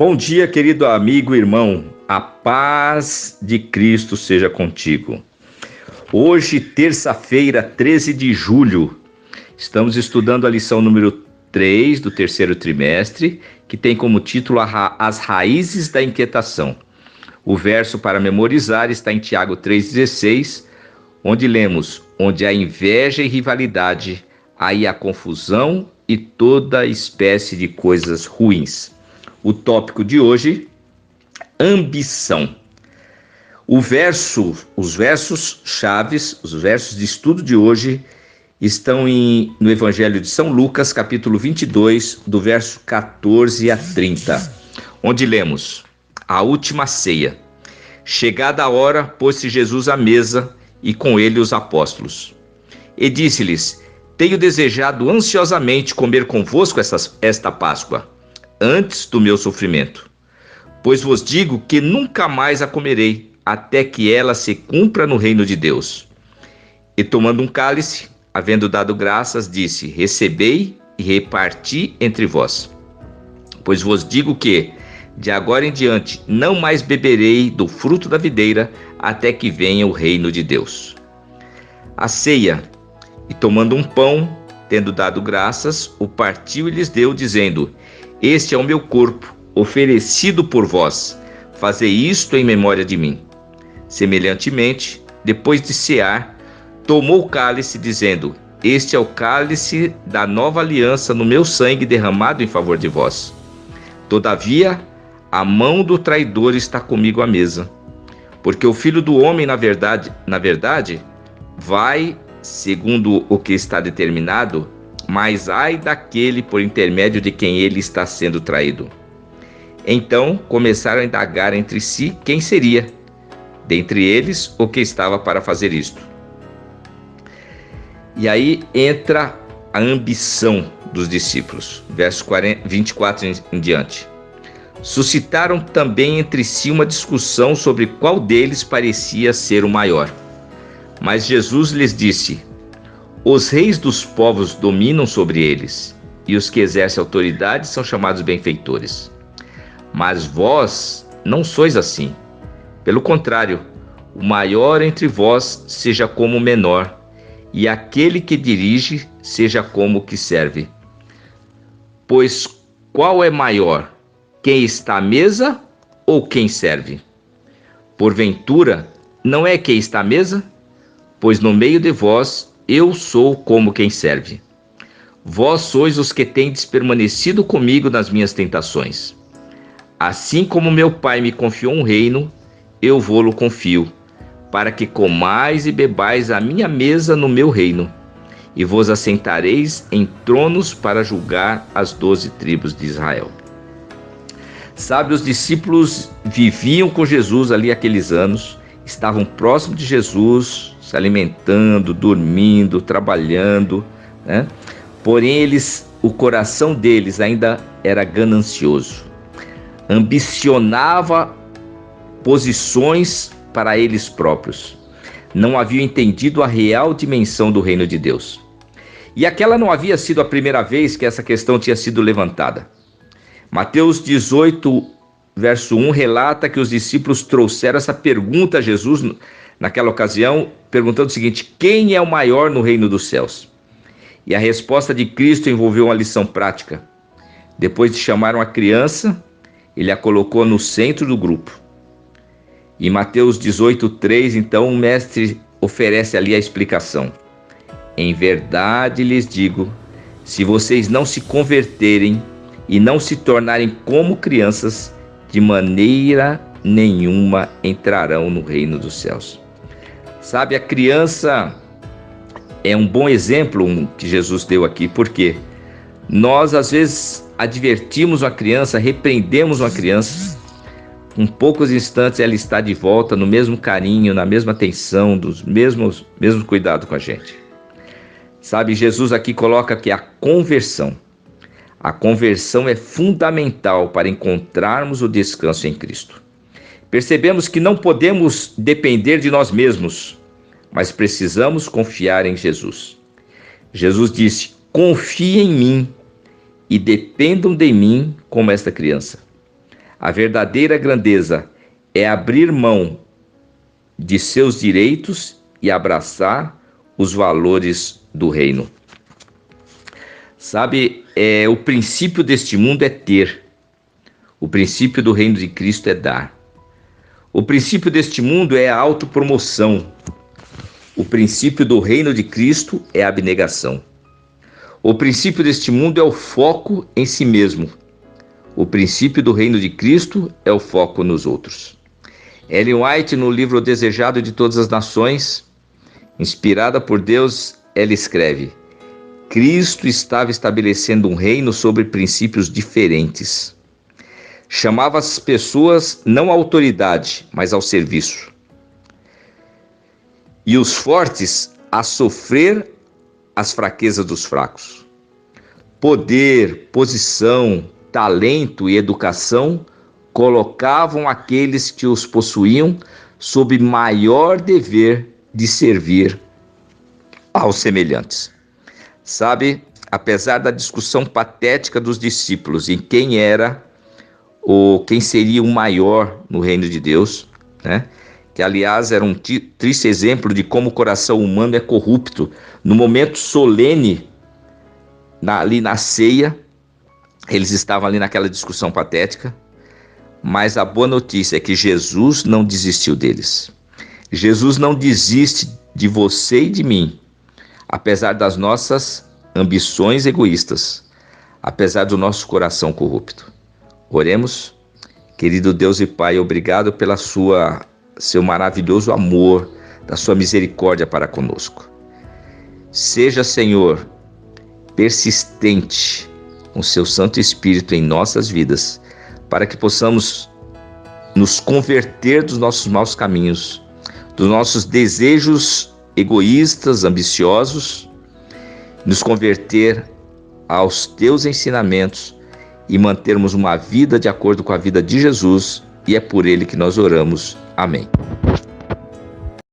Bom dia, querido amigo e irmão. A paz de Cristo seja contigo. Hoje, terça-feira, 13 de julho, estamos estudando a lição número 3 do terceiro trimestre, que tem como título As Raízes da Inquietação. O verso para memorizar está em Tiago 3,16, onde lemos: onde há inveja e rivalidade, aí há confusão e toda espécie de coisas ruins. O tópico de hoje, ambição. Os versos chaves, os versos de estudo de hoje estão no Evangelho de São Lucas, capítulo 22, do verso 14 a 30, onde lemos: a última ceia. Chegada a hora, pôs-se Jesus à mesa e com ele os apóstolos. E disse-lhes: tenho desejado ansiosamente comer convosco esta Páscoa, antes do meu sofrimento. Pois vos digo que nunca mais a comerei, até que ela se cumpra no reino de Deus. E tomando um cálice, havendo dado graças, disse: recebei e reparti entre vós. Pois vos digo que, de agora em diante, não mais beberei do fruto da videira, até que venha o reino de Deus. A ceia. E tomando um pão, tendo dado graças, o partiu e lhes deu, dizendo: este é o meu corpo, oferecido por vós. Fazei isto em memória de mim. Semelhantemente, depois de cear, tomou o cálice, dizendo: este é o cálice da nova aliança no meu sangue derramado em favor de vós. Todavia, a mão do traidor está comigo à mesa. Porque o Filho do Homem, na verdade, vai, segundo o que está determinado, mas ai daquele por intermédio de quem ele está sendo traído. Então começaram a indagar entre si quem seria, dentre eles, o que estava para fazer isto. E aí entra a ambição dos discípulos, verso 24 em diante. Suscitaram também entre si uma discussão sobre qual deles parecia ser o maior. Mas Jesus lhes disse: os reis dos povos dominam sobre eles, e os que exercem autoridade são chamados benfeitores. Mas vós não sois assim. Pelo contrário, o maior entre vós seja como o menor, e aquele que dirige seja como o que serve. Pois qual é maior, quem está à mesa ou quem serve? Porventura, não é quem está à mesa? Pois no meio de vós eu sou como quem serve. Vós sois os que tendes permanecido comigo nas minhas tentações. Assim como meu Pai me confiou um reino, eu vô-lo confio, para que comais e bebais à minha mesa no meu reino, e vos assentareis em tronos para julgar as 12 tribos de Israel. Sabe, os discípulos viviam com Jesus ali aqueles anos, estavam próximos de Jesus, se alimentando, dormindo, trabalhando, né? Porém, o coração deles ainda era ganancioso, ambicionava posições para eles próprios, não haviam entendido a real dimensão do reino de Deus. E aquela não havia sido a primeira vez que essa questão tinha sido levantada. Mateus 18, verso 1, relata que os discípulos trouxeram essa pergunta a Jesus naquela ocasião, perguntando o seguinte: quem é o maior no reino dos céus? E a resposta de Cristo envolveu uma lição prática. Depois de chamar uma criança, ele a colocou no centro do grupo. Em Mateus 18:3, então, o mestre oferece ali a explicação. Em verdade lhes digo, se vocês não se converterem e não se tornarem como crianças, de maneira nenhuma entrarão no reino dos céus. Sabe, a criança é um bom exemplo que Jesus deu aqui, porque nós às vezes advertimos uma criança, repreendemos uma criança, em poucos instantes ela está de volta no mesmo carinho, na mesma atenção, dos mesmos cuidado com a gente. Sabe, Jesus aqui coloca que a conversão é fundamental para encontrarmos o descanso em Cristo. Percebemos que não podemos depender de nós mesmos, mas precisamos confiar em Jesus. Jesus disse: confiem em mim e dependam de mim como esta criança. A verdadeira grandeza é abrir mão de seus direitos e abraçar os valores do reino. Sabe, o princípio deste mundo é ter. O princípio do reino de Cristo é dar. O princípio deste mundo é a autopromoção. O princípio do reino de Cristo é a abnegação. O princípio deste mundo é o foco em si mesmo. O princípio do reino de Cristo é o foco nos outros. Ellen White, no livro O Desejado de Todas as Nações, inspirada por Deus, ela escreve: Cristo estava estabelecendo um reino sobre princípios diferentes. Chamava as pessoas não à autoridade, mas ao serviço. E os fortes a sofrer as fraquezas dos fracos. Poder, posição, talento e educação colocavam aqueles que os possuíam sob maior dever de servir aos semelhantes. Sabe, apesar da discussão patética dos discípulos em quem seria o maior no reino de Deus, né? Que aliás era um triste exemplo de como o coração humano é corrupto. No momento solene, ali na ceia, eles estavam ali naquela discussão patética, mas a boa notícia é que Jesus não desistiu deles. Jesus não desiste de você e de mim, apesar das nossas ambições egoístas, apesar do nosso coração corrupto. Oremos. Querido Deus e Pai, obrigado pela seu maravilhoso amor, da sua misericórdia para conosco. Seja, Senhor, persistente com seu Santo Espírito em nossas vidas, para que possamos nos converter dos nossos maus caminhos, dos nossos desejos egoístas, ambiciosos, nos converter aos teus ensinamentos e mantermos uma vida de acordo com a vida de Jesus, e é por ele que nós oramos. Amém.